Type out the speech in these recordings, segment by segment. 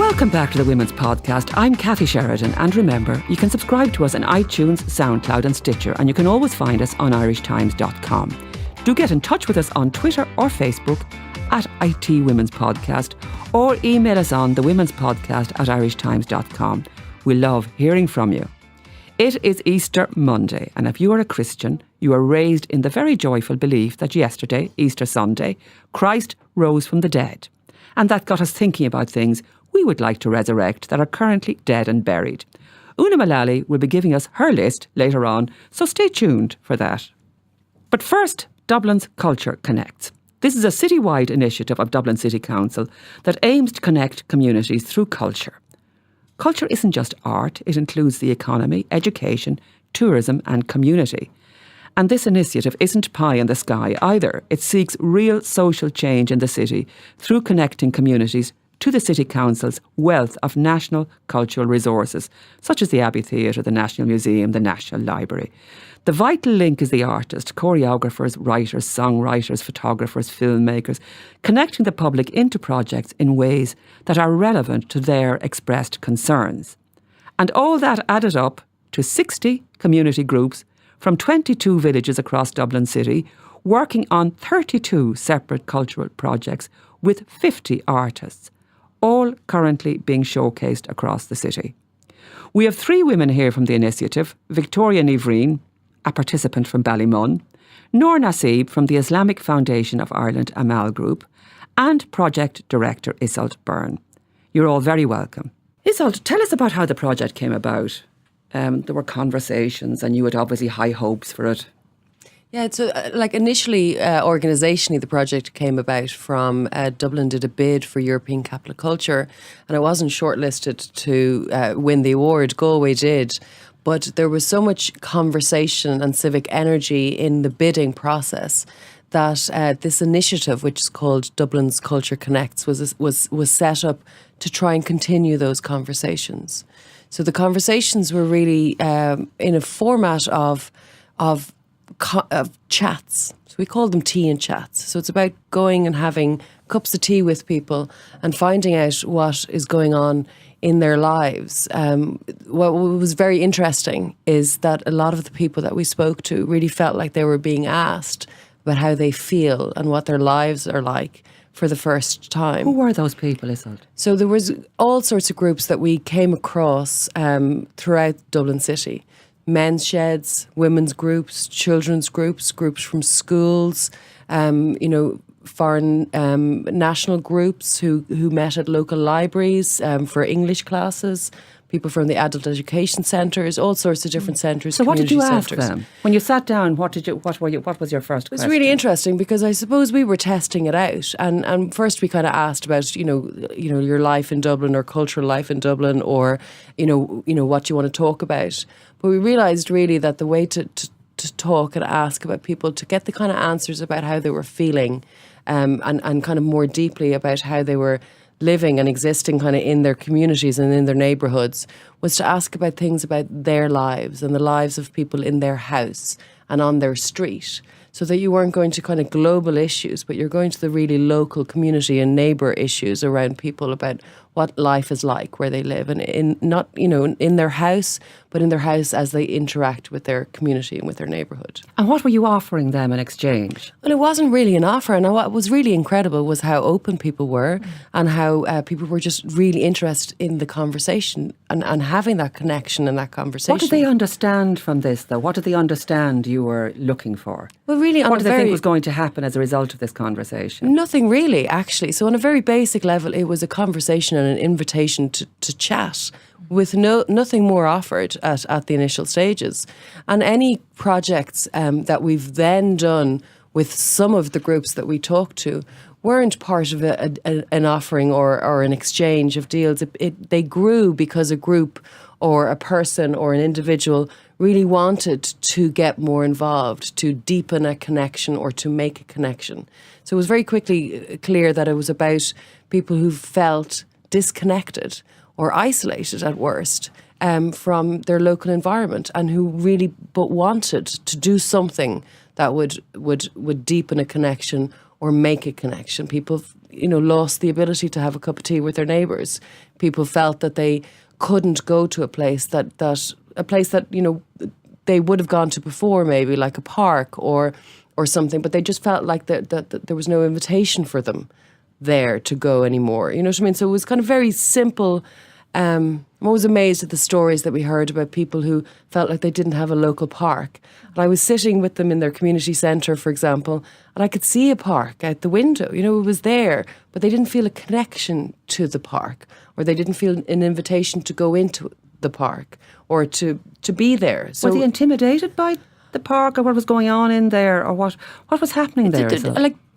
Welcome back to the Women's Podcast. I'm Kathy Sheridan, and remember, you can subscribe to us on iTunes, SoundCloud and Stitcher, and you can always find us on irishtimes.com. Do get in touch with us on Twitter or Facebook at IT Women's Podcast, or email us on thewomenspodcast@irishtimes.com. We love hearing from you. It is Easter Monday, and if you are a Christian, you are raised in the very joyful belief that yesterday, Easter Sunday, Christ rose from the dead. And that got us thinking about things we would like to resurrect that are currently dead and buried. Una Mullally will be giving us her list later on, so stay tuned for that. But first, Dublin's Culture Connects. This is a citywide initiative of Dublin City Council that aims to connect communities through culture. Culture isn't just art, it includes the economy, education, tourism and community. And this initiative isn't pie in the sky either. It seeks real social change in the city through connecting communities to the City Council's wealth of national cultural resources, such as the Abbey Theatre, the National Museum, the National Library. The vital link is the artist, choreographers, writers, songwriters, photographers, filmmakers, connecting the public into projects in ways that are relevant to their expressed concerns. And all that added up to 60 community groups from 22 villages across Dublin City, working on 32 separate cultural projects with 50 artists, all currently being showcased across the city. We have 3 women here from the initiative: Victoria Nivreen, a participant from Ballymun, Noor Nasib from the Islamic Foundation of Ireland Amal Group, and Project Director Isolt Byrne. You're all very welcome. Isolt, tell us about how the project came about. There were conversations and you had obviously high hopes for it. Yeah, so initially, organisationally, the project came about from Dublin did a bid for European Capital of Culture, and it wasn't shortlisted to win the award. Galway did. But there was so much conversation and civic energy in the bidding process that this initiative, which is called Dublin's Culture Connects, was set up to try and continue those conversations. So the conversations were really in a format of chats. So we call them tea and chats. So it's about going and having cups of tea with people and finding out what is going on in their lives. What was very interesting is that a lot of the people that we spoke to really felt like they were being asked about how they feel and what their lives are like for the first time. Who were those people, Isolt? So there was all sorts of groups that we came across throughout Dublin City. Men's sheds, women's groups, children's groups, groups from schools, foreign national groups who met at local libraries for English classes, people from the adult education centres, all sorts of different centres. So what did you ask them? When you sat down, what was your first question? It was really interesting because I suppose we were testing it out. And first we kind of asked about, your life in Dublin or cultural life in Dublin or, what you want to talk about. But we realised really that the way to talk and ask about people, to get the kind of answers about how they were feeling and kind of more deeply about how they were living and existing kind of in their communities and in their neighbourhoods, was to ask about things about their lives and the lives of people in their house and on their street, so that you weren't going to kind of global issues, but you're going to the really local community and neighbour issues around people about what life is like where they live, and in their house, but in their house as they interact with their community and with their neighbourhood. And what were you offering them in exchange? Well, it wasn't really an offer, and what was really incredible was how open people were and how people were just really interested in the conversation and having that connection and that conversation. What did they understand from this, though? What did they understand you were looking for? Well, really, what did they think was going to happen as a result of this conversation? Nothing really, actually. So on a very basic level, it was a conversation and an invitation to chat, with nothing more offered at the initial stages. And any projects that we've then done with some of the groups that we talked to weren't part of an offering or an exchange of deals. They grew because a group or a person or an individual really wanted to get more involved, to deepen a connection or to make a connection. So it was very quickly clear that it was about people who felt disconnected or isolated at worst from their local environment, and who really but wanted to do something that would deepen a connection or make a connection. People, lost the ability to have a cup of tea with their neighbours. People felt that they couldn't go to a place that they would have gone to before, maybe like a park or something, but they just felt like that there was no invitation for them there to go anymore. You know what I mean? So it was kind of very simple. I'm always amazed at the stories that we heard about people who felt like they didn't have a local park. And I was sitting with them in their community centre, for example, and I could see a park out the window. You know, it was there, but they didn't feel a connection to the park, or they didn't feel an invitation to go into the park or to be there. So, were they intimidated by the park, or what was going on in there, or what was happening there?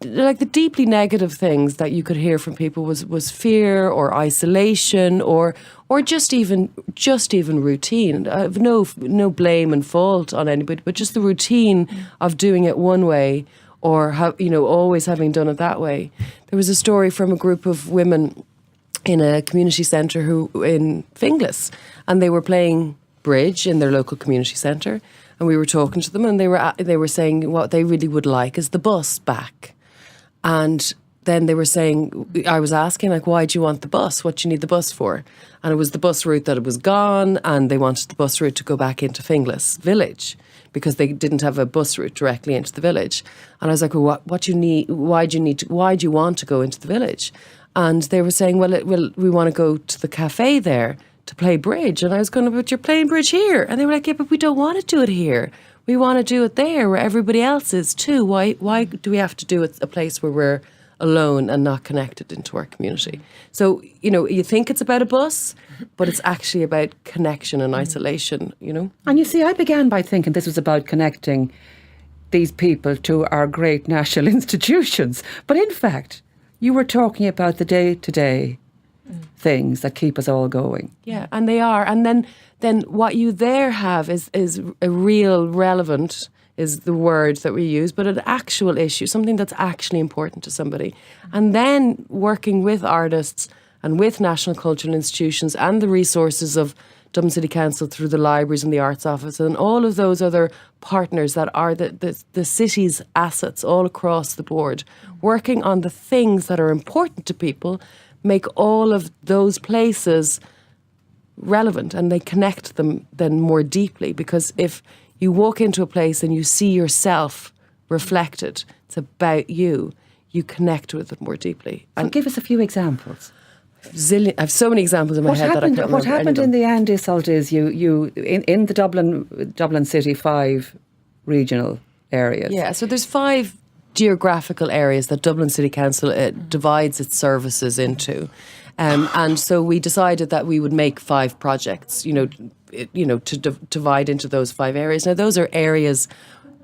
Like the deeply negative things that you could hear from people was fear or isolation or just even routine. No blame and fault on anybody, but just the routine of doing it one way or always having done it that way. There was a story from a group of women in a community centre in Finglas, and they were playing bridge in their local community centre, and we were talking to them, and they were saying what they really would like is the bus back. And then they were saying, I was asking, like, why do you want the bus? What do you need the bus for? And it was the bus route that it was gone, and they wanted the bus route to go back into Finglas village because they didn't have a bus route directly into the village. And I was like, well, what do you need? Why do you want to go into the village? And they were saying, well, we want to go to the cafe there to play bridge. And I was going, but you're playing bridge here. And they were like, yeah, but we don't want to do it here. We want to do it there where everybody else is too. Why do we have to do it a place where we're alone and not connected into our community? So, you think it's about a bus, but it's actually about connection and isolation, And you see, I began by thinking this was about connecting these people to our great national institutions. But in fact, you were talking about the day-to-day things that keep us all going. Yeah, and they are. And then what you there have is a real relevant, is the word that we use, but an actual issue, something that's actually important to somebody. And then working with artists and with national cultural institutions and the resources of Dublin City Council through the libraries and the Arts Office and all of those other partners that are the city's assets all across the board, working on the things that are important to people, make all of those places relevant, and they connect them then more deeply. Because if you walk into a place and you see yourself reflected, it's about you connect with it more deeply. And give us a few examples. I have so many examples in my head that I can't remember. What happened in the end, Iseult, is you in the Dublin City 5 regional areas. Yeah, so there's 5 geographical areas that Dublin City Council divides its services into. And so we decided that we would make 5 projects, to divide into those 5 areas. Now, those are areas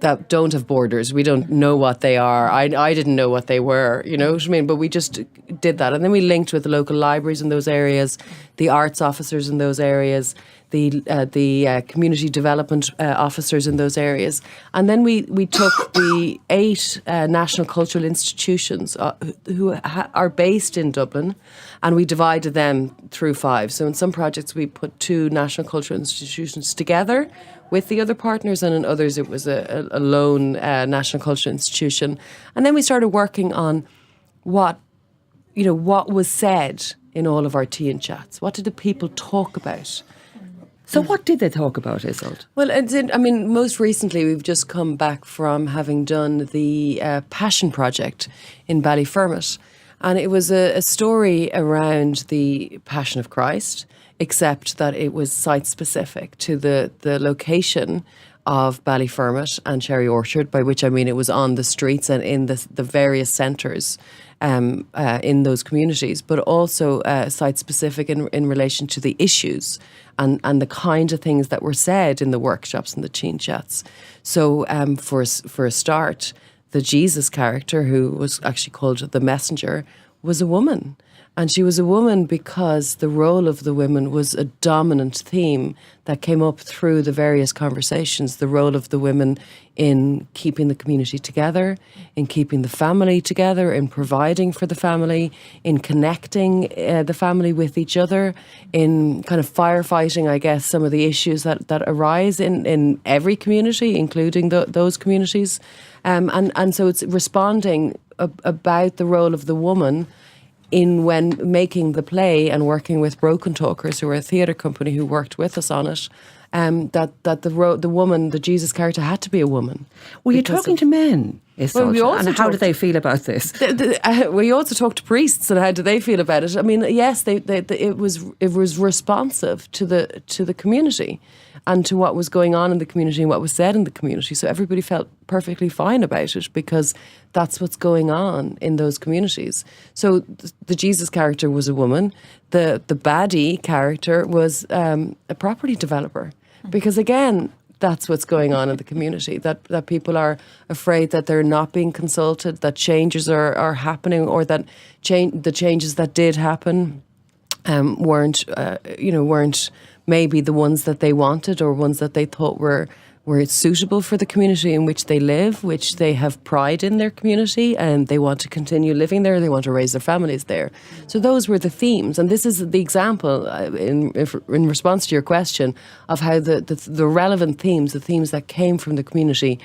that don't have borders. We don't know what they are. I didn't know what they were, you know what I mean? But we just did that. And then we linked with the local libraries in those areas, the arts officers in those areas, the community development officers in those areas. And then we took the 8 national cultural institutions who are based in Dublin, and we divided them through 5. So in some projects we put 2 national cultural institutions together with the other partners, and in others it was a lone national cultural institution. And then we started working on what was said in all of our tea and chats. What did the people talk about? So what did they talk about, Iseult? Well, most recently we've just come back from having done the Passion Project in Ballyfermot. And it was a story around the Passion of Christ, except that it was site-specific to the location of Ballyfermot and Cherry Orchard, by which I mean it was on the streets and in the various centres in those communities, but also site-specific in relation to the issues and the kind of things that were said in the workshops and the teen chats. So for a start, the Jesus character, who was actually called the Messenger, was a woman. And she was a woman because the role of the women was a dominant theme that came up through the various conversations. The role of the women in keeping the community together, in keeping the family together, in providing for the family, in connecting the family with each other, in kind of firefighting, I guess, some of the issues that arise in every community, including those communities. And so it's responding about the role of the woman in when making the play and working with Broken Talkers, who were a theatre company who worked with us on it, that the woman, the Jesus character, had to be a woman. Were you talking to men, Well, we also and how did they feel about this? We also talked to priests, and how do they feel about it? I mean, yes, it was responsive to the community and to what was going on in the community and what was said in the community. So everybody felt perfectly fine about it because that's what's going on in those communities. So the Jesus character was a woman. The baddie character was a property developer. Because again, that's what's going on in the community, that people are afraid that they're not being consulted, that changes are happening, or that the changes that did happen weren't maybe the ones that they wanted or ones that they thought were suitable for the community in which they live, which they have pride in their community and they want to continue living there, they want to raise their families there. So those were the themes. And this is the example, in response to your question, of how the relevant themes, the themes that came from the community,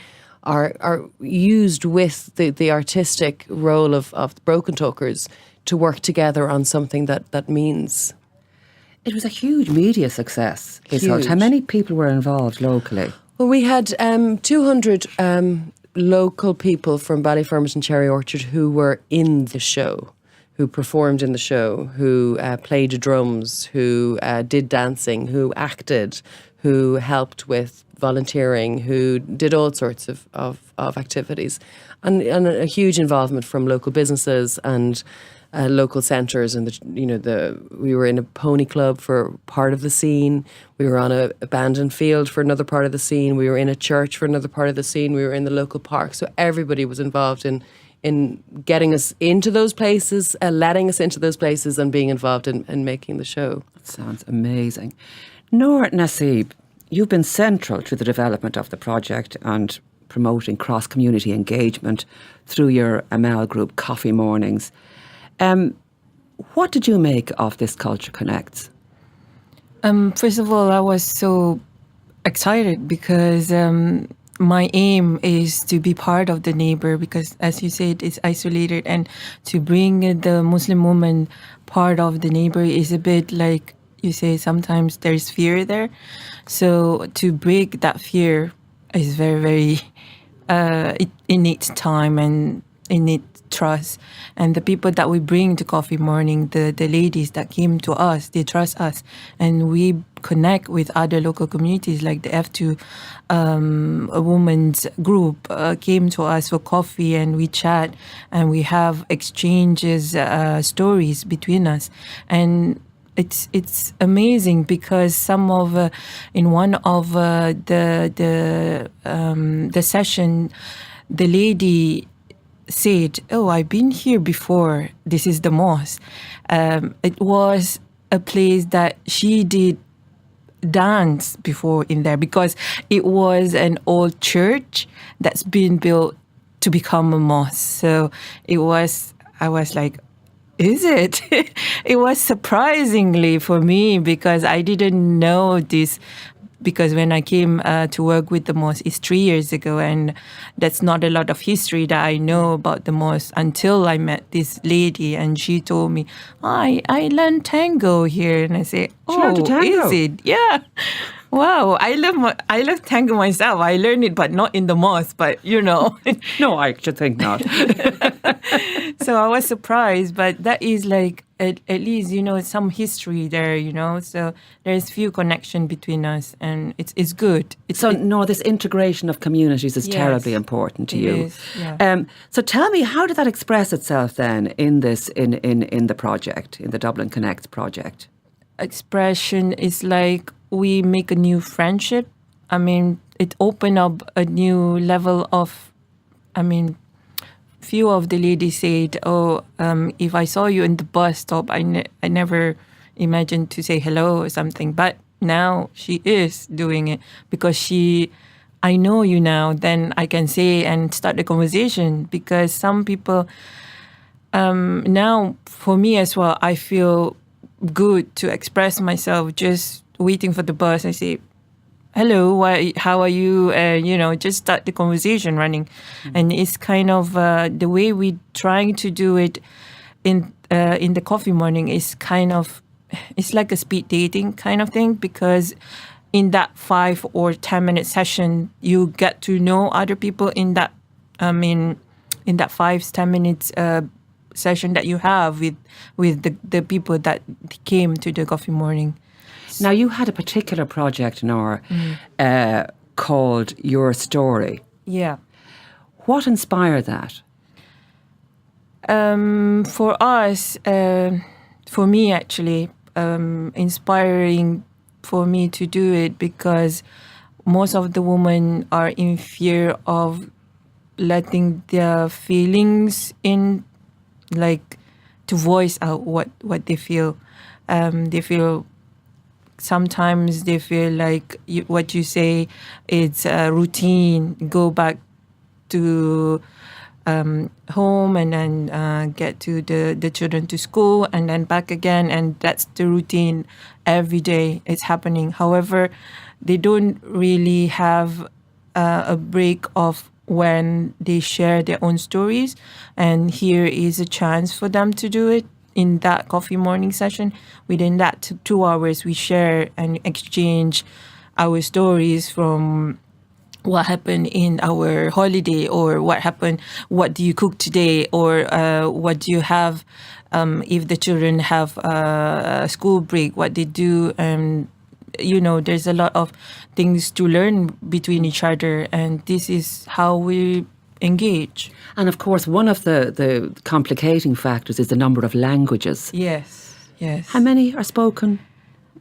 are used with the artistic role of the Broken Talkers to work together on something that means. It was a huge media success. Huge. How many people were involved locally? Well, we had 200 local people from Ballyfermot and Cherry Orchard who were in the show, who performed in the show, who played drums, who did dancing, who acted, who helped with volunteering, who did all sorts of activities, and a huge involvement from local businesses and local centres. And we were in a pony club for part of the scene. We were on an abandoned field for another part of the scene. We were in a church for another part of the scene. We were in the local park. So everybody was involved in getting us into those places, letting us into those places, and being involved in making the show. That sounds amazing. Noor Nasib, you've been central to the development of the project and promoting cross-community engagement through your Amal group Coffee Mornings. What did you make of this Culture Connects? First of all, I was so excited because my aim is to be part of the neighbor, because as you said, it's isolated, and to bring the Muslim woman part of the neighbor is a bit like you say, sometimes there's fear there. So to break that fear is very, very, it needs time and it needs trust. And the people that we bring to Coffee Morning, the ladies that came to us, they trust us, and we connect with other local communities like the F2 a woman's group came to us for coffee, and we chat and we have exchanges, stories between us. And it's amazing because some of in one of the session, the lady said, "Oh, I've been here before. This is the mosque." It was a place that she did dance before in there, because it was an old church that's been built to become a mosque. So I was like, is it? It was surprisingly for me, because I didn't know this. Because when I came to work with the mosque, it's 3 years ago, and that's not a lot of history that I know about the mosque until I met this lady, and she told me, I learned tango here. And I say, oh, is it? Yeah. Wow, I love tango myself. I learned it, but not in the mosque, but No, I should think not. So I was surprised, but that is like, at least, some history there, so there's few connection between us, and it's good. This integration of communities is terribly important to you. Is, yeah. So tell me, how did that express itself then in this, in the project, in the Dublin Connects project? Expression is like, we make a new friendship. I mean, it opened up a new level of, few of the ladies said, if I saw you in the bus stop, I never imagined to say hello or something. But now she is doing it because I know you now, then I can say and start the conversation. Because some people, now for me as well, I feel good to express myself just waiting for the bus. I say, hello, how are you? Just start the conversation running. And it's kind of the way we're trying to do it in the coffee morning is kind of, it's like a speed dating kind of thing, because in that 5 or 10 minute session, you get to know other people in that, in that 5-10 minutes session that you have with the people that came to the coffee morning. Now, you had a particular project, Nora, called Your Story. Yeah. What inspired that? For us, for me actually, inspiring for me to do it because most of the women are in fear of letting their feelings in, like to voice out what they feel. Sometimes they feel like what you say, it's a routine. Go back to home and then get to the children to school and then back again. And that's the routine every day. It's happening. However, they don't really have a break of when they share their own stories. And here is a chance for them to do it. In that coffee morning session, within that 2 hours, we share and exchange our stories from what happened in our holiday, or what do you cook today, or what do you have if the children have a school break, what they do. And there's a lot of things to learn between each other, and this is how we engage. And of course, one of the complicating factors is the number of languages. Yes. How many are spoken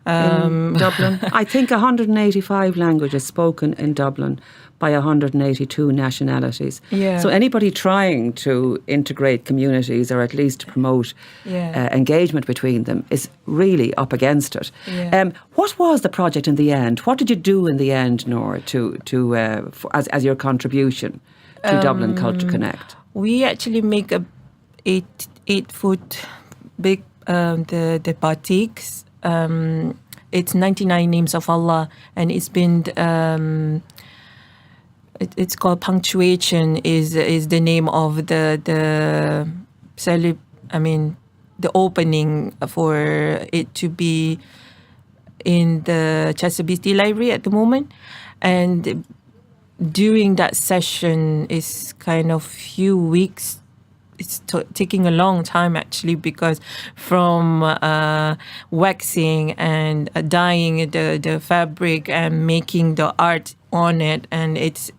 in Dublin? I think 185 languages spoken in Dublin by 182 nationalities. Yeah. So anybody trying to integrate communities or at least promote engagement between them is really up against it. Yeah. What was the project in the end? What did you do in the end, Nora, as your contribution to Dublin Culture Connect? We actually make a 8-foot big the batiks. It's 99 names of Allah, and it's been it's called punctuation. Is the name of the opening for it to be in the Chesapeake Library at the moment, and during that session is kind of few weeks. It's taking a long time actually, because from waxing and dyeing the fabric and making the art on it, and it's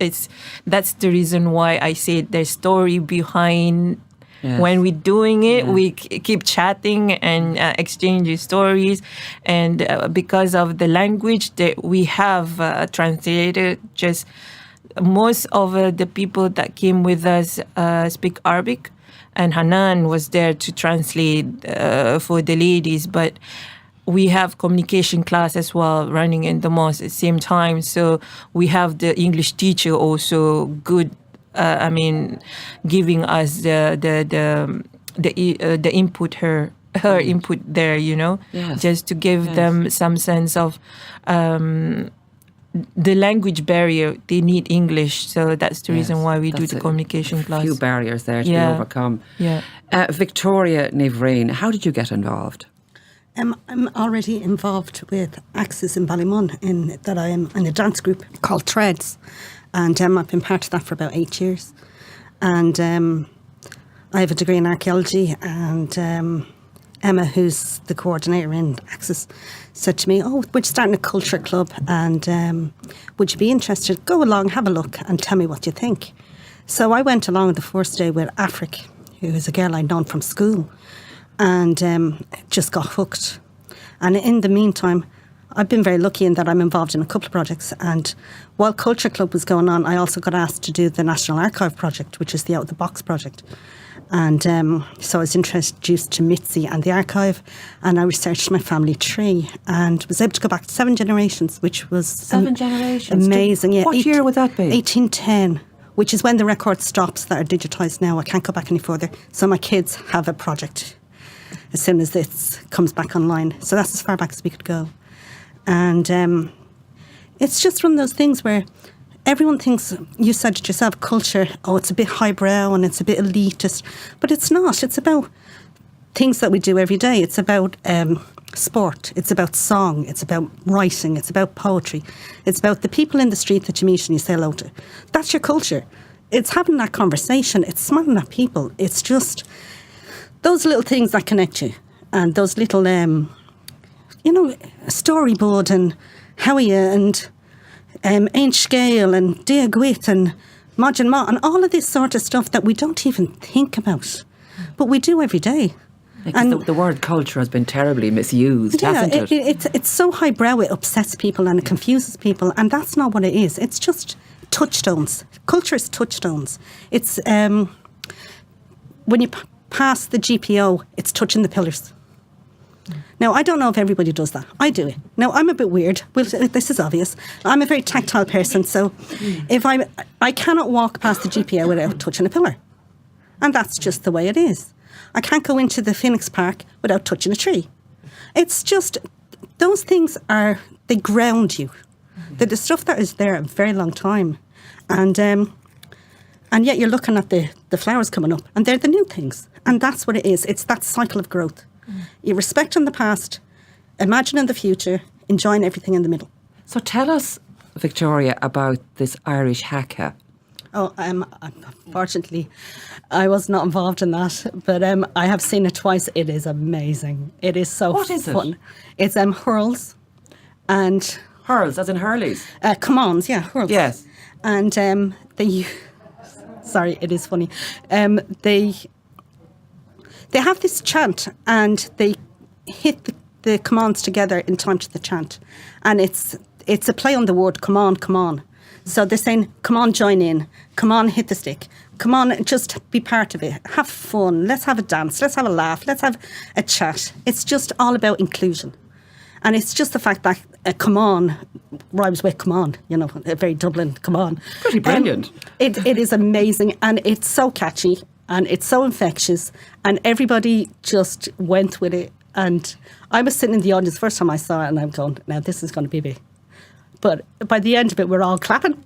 that's the reason why I say there's story behind. Yes. When we're doing it, we keep chatting and exchanging stories. And because of the language that we have translated, just most of the people that came with us speak Arabic. And Hanan was there to translate for the ladies. But we have communication class as well running in the mosque at the same time. So we have the English teacher also good. Giving us the input, her input there, Yes. just to give them some sense of the language barrier. They need English, so that's the reason why we do the communication class. A few barriers there to be overcome. Yeah. Victoria Nivreen, how did you get involved? I'm already involved with Axis in Ballymun that I am in a dance group called Threads. And I've been part of that for about 8 years. And I have a degree in archaeology, and Emma, who's the coordinator in Axis, said to me, we're starting a culture club, and would you be interested? Go along, have a look, and tell me what you think. So I went along the first day with Afric, who is a girl I'd known from school, and just got hooked. And in the meantime, I've been very lucky in that I'm involved in a couple of projects, and while Culture Club was going on, I also got asked to do the National Archive project, which is the Out of the Box project. And so I was introduced to Mitzi and the archive, and I researched my family tree and was able to go back to 7 generations, which was 7 generations? Amazing. Yeah. What year would that be? 1810, which is when the record stops that are digitised now. I can't go back any further. So my kids have a project as soon as this comes back online. So that's as far back as we could go. And it's just one of those things where everyone thinks, you said it yourself, culture, oh, it's a bit highbrow and it's a bit elitist. But it's not. It's about things that we do every day. It's about sport. It's about song. It's about writing. It's about poetry. It's about the people in the street that you meet and you say hello to. That's your culture. It's having that conversation. It's smiling at people. It's just those little things that connect you. And those little, storyboard and how are you and Ain't Scale and Deagwit and Modern Ma and all of this sort of stuff that we don't even think about. But we do every day. And the word culture has been terribly misused, hasn't it? It's so highbrow, it upsets people and it confuses people, and that's not what it is. It's just touchstones. Culture is touchstones. It's when you pass the GPO, it's touching the pillars. Now, I don't know if everybody does that. I do it. Now, I'm a bit weird. Well, this is obvious. I'm a very tactile person, so if I cannot walk past the GPO without touching a pillar. And that's just the way it is. I can't go into the Phoenix Park without touching a tree. It's just, those things they ground you. They're the stuff that is there a very long time. And yet you're looking at the flowers coming up, and they're the new things. And that's what it is. It's that cycle of growth. You're respecting the past, imagining the future, enjoying everything in the middle. So tell us, Victoria, about this Irish haka. Oh, unfortunately, I was not involved in that, but I have seen it twice. It is amazing. It is so What is fun. it? It's hurls and... Hurls, as in hurleys? Commands, yeah, hurls. Yes. And they... Sorry, it is funny. They have this chant and they hit the commands together in time to the chant. And it's a play on the word, come on, come on. So they're saying, come on, join in. Come on, hit the stick. Come on, just be part of it. Have fun. Let's have a dance. Let's have a laugh. Let's have a chat. It's just all about inclusion. And it's just the fact that come on rhymes with come on, a very Dublin come on. Pretty brilliant. It is amazing and it's so catchy and it's so infectious and everybody just went with it. And I was sitting in the audience the first time I saw it and I'm going, now this is going to be big. But by the end of it, we're all clapping.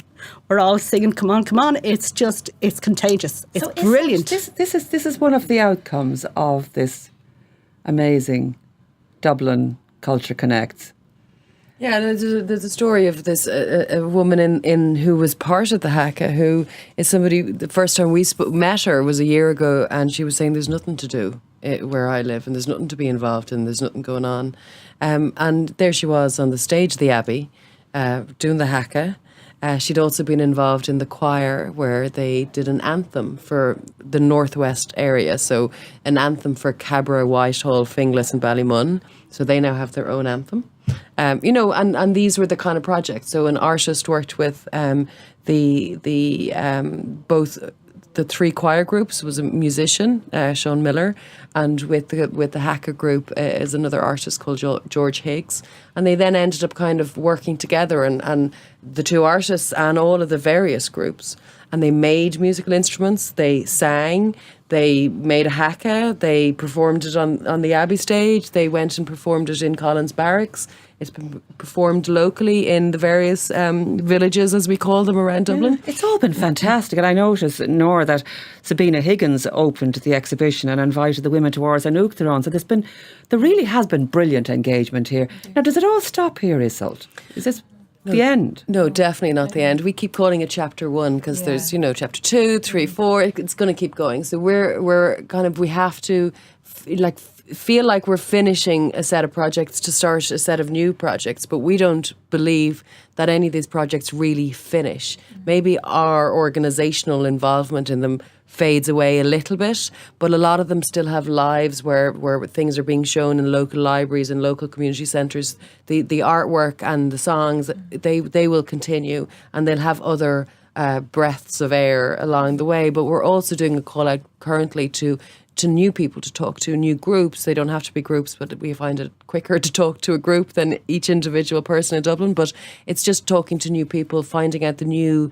We're all singing, come on, come on. It's contagious. It's brilliant. This is one of the outcomes of this amazing Dublin Culture Connects. Yeah, there's a story of this a woman in who was part of the haka, who is somebody. The first time we met her was a year ago, and she was saying there's nothing to do where I live, and there's nothing to be involved in. There's nothing going on, and there she was on the stage of the Abbey, doing the haka. She'd also been involved in the choir where they did an anthem for the northwest area. So an anthem for Cabra, Whitehall, Finglas and Ballymun. So they now have their own anthem. And these were the kind of projects. So an artist worked with both the three choir groups, was a musician, Sean Miller, and with the haka group is another artist called George Higgs. And they then ended up kind of working together and the two artists and all of the various groups. And they made musical instruments, they sang, they made a haka, they performed it on the Abbey stage, they went and performed it in Collins Barracks. It's been performed locally in the various villages, as we call them, around Dublin. Yeah, it's all been fantastic. And I noticed, Nora, that Sabina Higgins opened the exhibition and invited the women to Ars an Uachtaráin. So there really has been brilliant engagement here. Now, does it all stop here, Iseult? Is this the end? No, definitely not the end. We keep calling it chapter 1 because there's, chapter 2, 3, 4. It's going to keep going. So we're kind of, we have to feel like we're finishing a set of projects to start a set of new projects, but we don't believe that any of these projects really finish. Maybe our organisational involvement in them fades away a little bit, but a lot of them still have lives where things are being shown in local libraries and local community centres. The artwork and the songs, they will continue, and they'll have other breaths of air along the way. But we're also doing a call out currently to to new people to talk to, new groups. They don't have to be groups, but we find it quicker to talk to a group than each individual person in Dublin. But it's just talking to new people, finding out the new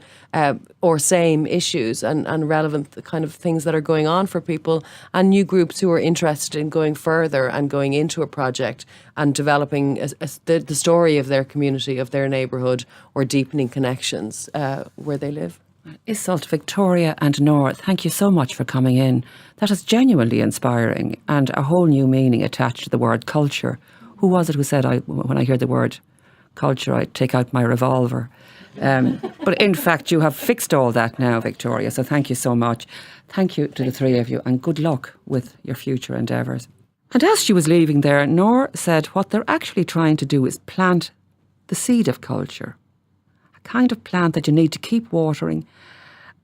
or same issues and relevant kind of things that are going on for people, and new groups who are interested in going further and going into a project and developing the story of their community, of their neighbourhood, or deepening connections where they live. Iseult, Victoria and Nora, thank you so much for coming in. That is genuinely inspiring and a whole new meaning attached to the word culture. Who was it who said, when I hear the word culture, I take out my revolver? But in fact, you have fixed all that now, Victoria, so thank you so much. Thank you to the three of you and good luck with your future endeavours. And as she was leaving there, Nora said what they're actually trying to do is plant the seed of culture. Kind of plant that you need to keep watering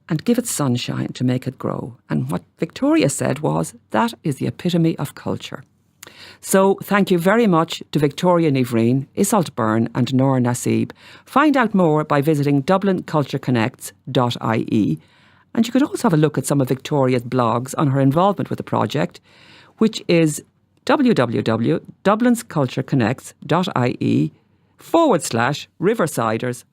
and give it sunshine to make it grow. And what Victoria said was, that is the epitome of culture. So thank you very much to Victoria Nivreen, Iseult Byrne and Nora Nasib. Find out more by visiting dublincultureconnects.ie, and you could also have a look at some of Victoria's blogs on her involvement with the project, which is www.dublinscultureconnects.ie/Riversiders/.